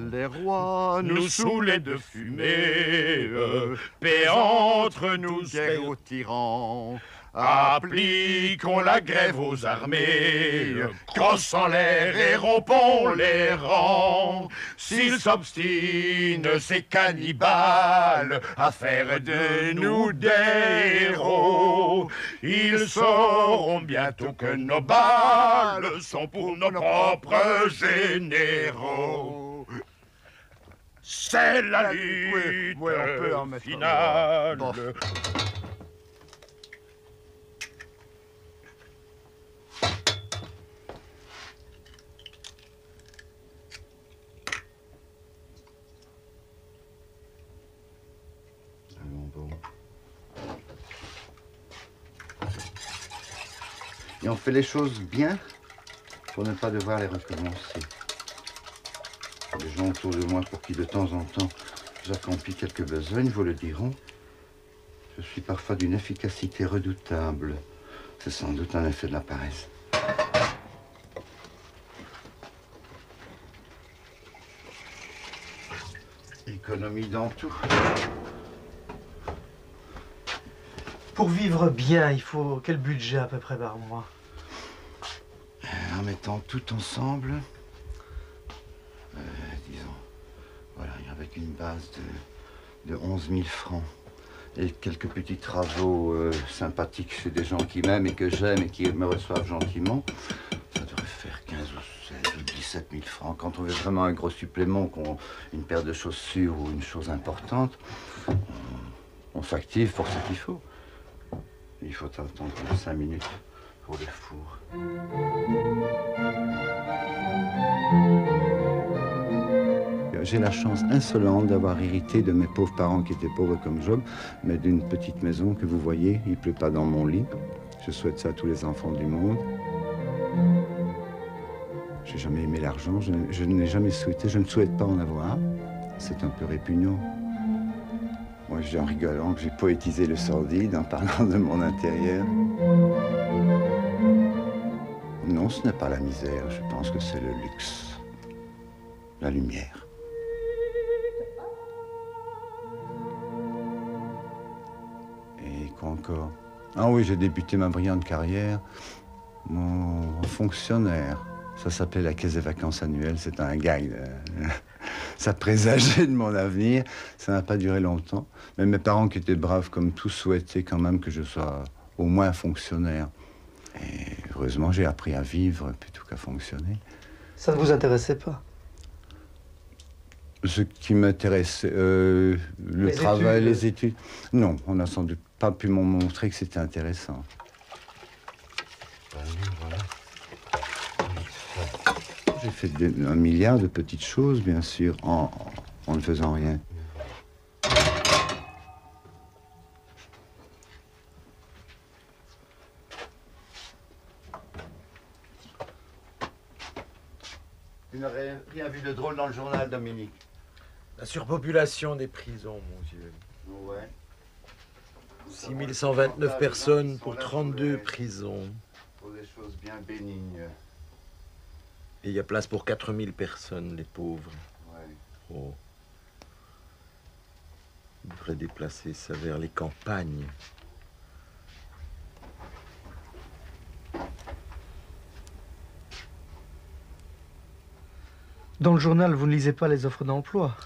Les rois nous saoulaient de fumée, paix entre nous, guerre aux tyrans. appliquons la grève aux armées, crosse en l'air et rompons les rangs. S'ils s'obstinent, ces cannibales, à faire de nous des héros, ils sauront bientôt que nos balles sont pour nos propres généraux. C'est la lutte Oui, on peut en mettre finale. Bon. Et on fait les choses bien pour ne pas devoir les recommencer. Il y a des gens autour de moi pour qui de temps en temps j'accomplis quelques besognes, vous le diront. Je suis parfois d'une efficacité redoutable. C'est sans doute un effet de la paresse. Économie dans tout. Pour vivre bien, il faut quel budget à peu près par mois? En mettant tout ensemble, disons, voilà, avec une base de 11 000 francs et quelques petits travaux sympathiques chez des gens qui m'aiment et que j'aime et qui me reçoivent gentiment, ça devrait faire 15 ou 16 ou 17 000 francs. Quand on veut vraiment un gros supplément, une paire de chaussures ou une chose importante, on s'active pour ce qu'il faut. Il faut attendre 5 minutes pour le four. J'ai la chance insolente d'avoir hérité de mes pauvres parents qui étaient pauvres comme Job, mais d'une petite maison que vous voyez, il ne pleut pas dans mon lit. Je souhaite ça à tous les enfants du monde. Je n'ai jamais aimé l'argent, je n'ai jamais souhaité, je ne souhaite pas en avoir. C'est un peu répugnant. Moi, je dis en rigolant que j'ai poétisé le sordide en parlant de mon intérieur. Non, ce n'est pas la misère, je pense que c'est le luxe, la lumière. Et quoi encore? Ah oui, j'ai débuté ma brillante carrière en fonctionnaire. Ça s'appelait la caisse des vacances annuelles, c'est un gag. Ça présageait de mon avenir, ça n'a pas duré longtemps. Mais mes parents qui étaient braves comme tous souhaitaient quand même que je sois au moins fonctionnaire. Et heureusement, j'ai appris à vivre plutôt qu'à fonctionner. Ça ne vous intéressait pas? Ce qui m'intéressait, le travail, les études. Non, on n'a sans doute pas pu m'en montrer que c'était intéressant. Voilà. J'ai fait un milliard de petites choses, bien sûr, en ne faisant rien. Tu n'aurais rien vu de drôle dans le journal, Dominique? La surpopulation des prisons, mon Dieu. Ouais. 6129 personnes pour 32 prisons. Pour des choses bien bénignes. Et il y a place pour 4000 personnes, les pauvres. Ouais. Oh. Il devrait déplacer ça vers les campagnes. Dans le journal, vous ne lisez pas les offres d'emploi?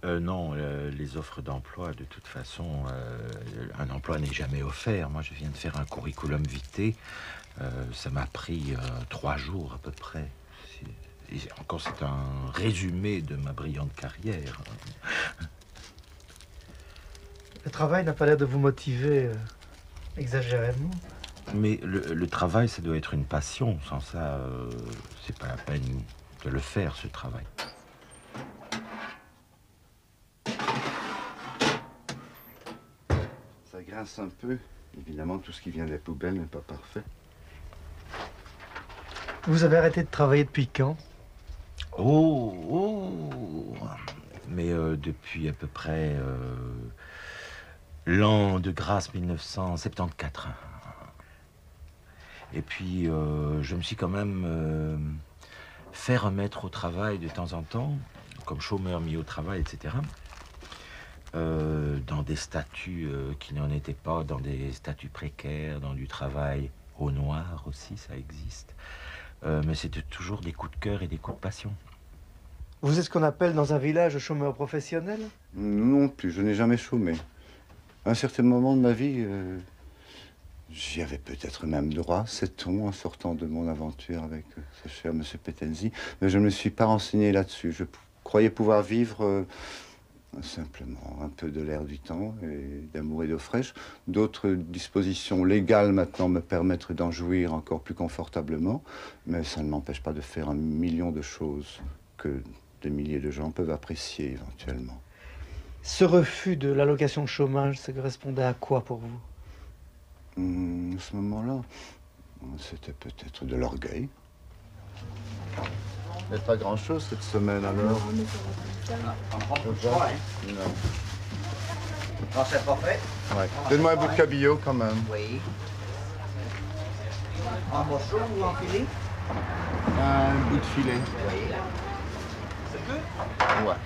Non, les offres d'emploi, de toute façon, un emploi n'est jamais offert. Moi, je viens de faire un curriculum vitae. Ça m'a pris 3 jours à peu près. Et encore, c'est un résumé de ma brillante carrière. Le travail n'a pas l'air de vous motiver exagérément. Mais le travail, ça doit être une passion. Sans ça, c'est pas la peine de le faire, ce travail. Ça grince un peu. Évidemment, tout ce qui vient des poubelles n'est pas parfait. Vous avez arrêté de travailler depuis quand? Mais depuis à peu près l'an de grâce 1974. Et puis, je me suis quand même fait remettre au travail de temps en temps, comme chômeurs mis au travail, etc. Dans des statuts qui n'en étaient pas, dans des statuts précaires, dans du travail au noir aussi, ça existe. Mais c'était toujours des coups de cœur et des coups de passion. Vous êtes ce qu'on appelle dans un village chômeur professionnel? Non plus, je n'ai jamais chômé. À un certain moment de ma vie, j'y avais peut-être même droit, sait-on, en sortant de mon aventure avec ce cher M. Petenzi, mais je ne me suis pas renseigné là-dessus. Je croyais pouvoir vivre simplement un peu de l'air du temps et d'amour et d'eau fraîche. D'autres dispositions légales maintenant me permettent d'en jouir encore plus confortablement, mais ça ne m'empêche pas de faire un million de choses que des milliers de gens peuvent apprécier éventuellement. Ce refus de l'allocation de chômage, ça correspondait à quoi pour vous? À ce moment-là, c'était peut-être de l'orgueil. Il n'y a pas grand-chose cette semaine alors. Non, c'est pas fait? Ouais. Donne-moi un bout de cabillaud quand même. Oui. En morceau ou en filet? Un bout de filet. Oui. C'est tout? Ouais.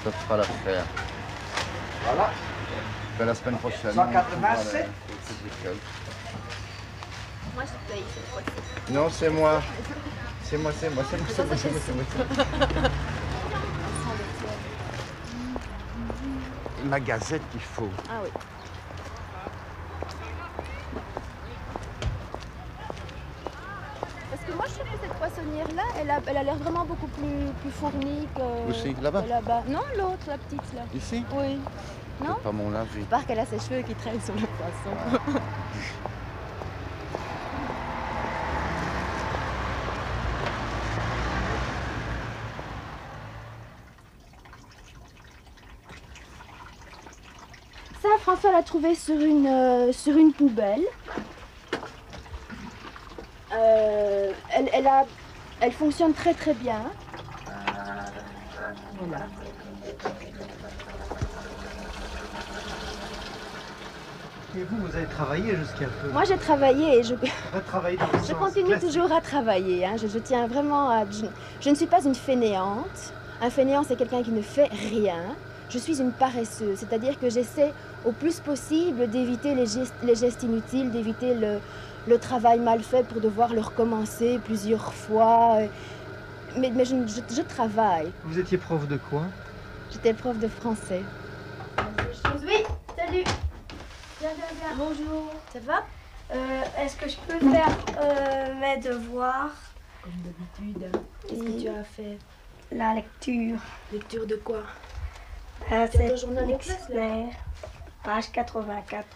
Ça fera l'affaire. Voilà. Ben, la semaine prochaine. 187. Moi, je paye cette fois-ci. Non, c'est moi. C'est moi, c'est moi, c'est moi, c'est moi, c'est moi, c'est moi. Ma gazette qu'il faut. Ah oui. Parce que moi, je trouve que cette poissonnière-là, elle a l'air vraiment beaucoup plus fournie que... Aussi, là-bas? que là-bas. Non, l'autre, la petite, là. Ici? Oui. Non? C'est pas mon avis. À part qu'elle a ses cheveux qui traînent sur le poisson. Ça, François l'a trouvé sur une poubelle. Elle fonctionne très très bien. Voilà. Et vous, vous avez travaillé jusqu'à peu? Moi, j'ai travaillé et je Travaillé dans le continue sens classique. toujours à travailler. Hein. Je tiens vraiment à... Je ne suis pas une fainéante. Un fainéant, c'est quelqu'un qui ne fait rien. Je suis une paresseuse, c'est-à-dire que j'essaie au plus possible d'éviter les gestes inutiles, d'éviter le travail mal fait pour devoir le recommencer plusieurs fois. Mais je travaille. Vous étiez prof de quoi? J'étais prof de français. Oui, salut. Viens. Bonjour. Ça va? Est-ce que je peux faire mes devoirs? Comme d'habitude. Qu'est-ce que tu as fait? La lecture. Lecture de quoi? C'est ton journal de classe, là? dictionnaire, page 84.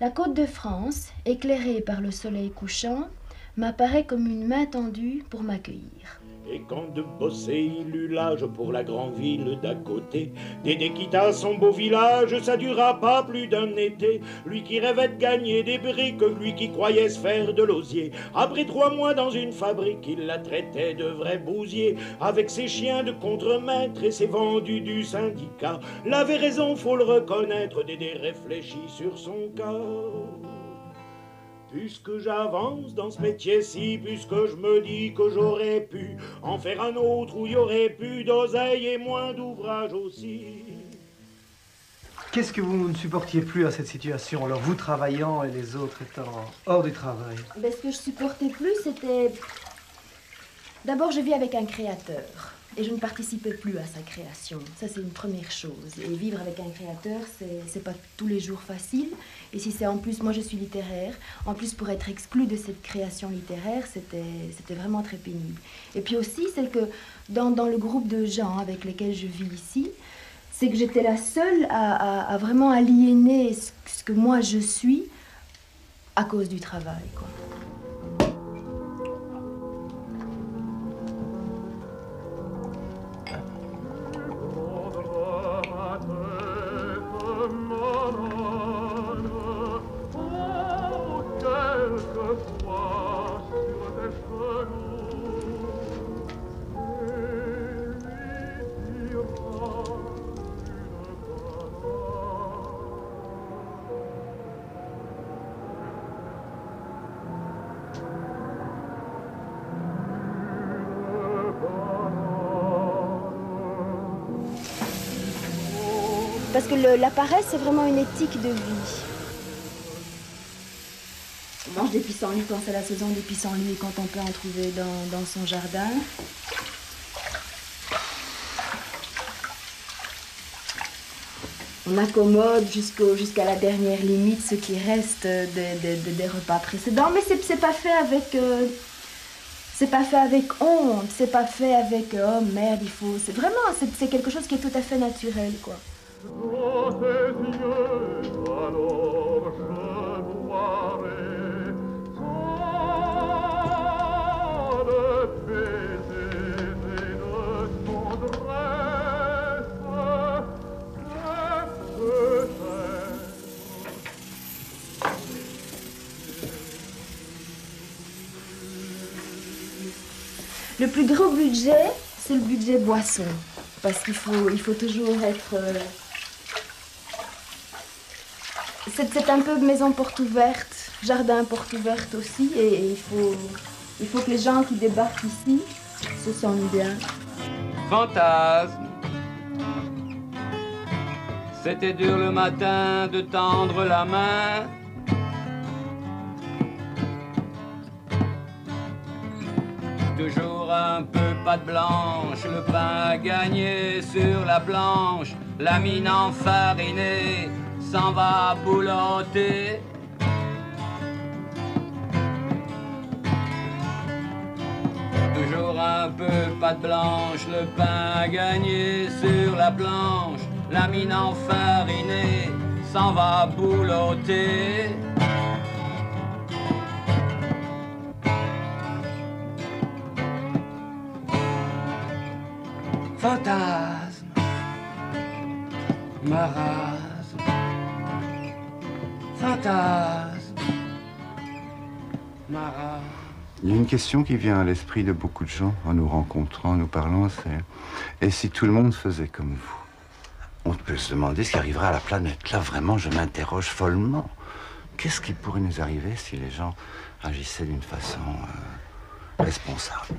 La côte de France, éclairée par le soleil couchant, m'apparaît comme une main tendue pour m'accueillir. Et quand de bosser il eut l'âge pour la grande ville d'à côté, Dédé quitta son beau village, ça dura pas plus d'un été. Lui qui rêvait de gagner des briques, lui qui croyait se faire de l'osier. Après 3 mois dans une fabrique, il la traitait de vrai bousier. Avec ses chiens de contremaître et ses vendus du syndicat, l'avait raison, faut le reconnaître, Dédé réfléchit sur son cas. Puisque j'avance dans ce métier-ci, puisque je me dis que j'aurais pu en faire un autre où il y aurait plus d'oseille et moins d'ouvrage aussi. Qu'est-ce que vous ne supportiez plus à cette situation, alors vous travaillant et les autres étant hors du travail? Ben, ce que je supportais plus, c'était... D'abord, je vis avec un créateur. Et je ne participais plus à sa création. Ça, c'est une première chose. Et vivre avec un créateur, c'est pas tous les jours facile. Et si c'est en plus, moi je suis littéraire, en plus pour être exclue de cette création littéraire, c'était vraiment très pénible. Et puis aussi, c'est que dans le groupe de gens avec lesquels je vis ici, c'est que j'étais la seule à vraiment aliéner ce que moi je suis à cause du travail, quoi. Parce que la paresse, c'est vraiment une éthique de vie. On mange des pissenlits quand c'est la saison des pissenlits et quand on peut en trouver dans son jardin. On accommode jusqu'à la dernière limite ce qui reste des repas précédents, mais c'est pas fait avec honte, c'est pas fait avec oh merde il faut. C'est vraiment c'est quelque chose qui est tout à fait naturel quoi. Le plus gros budget, c'est le budget boisson, parce qu'il faut toujours être... C'est un peu maison porte ouverte, jardin porte ouverte aussi, et il faut que les gens qui débarquent ici se sentent bien. Fantasme. C'était dur le matin de tendre la main. Toujours un peu pâte blanche, le pain à gagner sur la planche, la mine enfarinée s'en va boulotter. Toujours un peu pâte blanche, le pain à gagner sur la planche, la mine enfarinée s'en va boulotter. Fantasme, marasme, fantasme, marasme. Il y a une question qui vient à l'esprit de beaucoup de gens en nous rencontrant, en nous parlant, c'est « Et si tout le monde faisait comme vous ?» On peut se demander ce qui arrivera à la planète. Là, vraiment, je m'interroge follement. Qu'est-ce qui pourrait nous arriver si les gens agissaient d'une façon responsable ?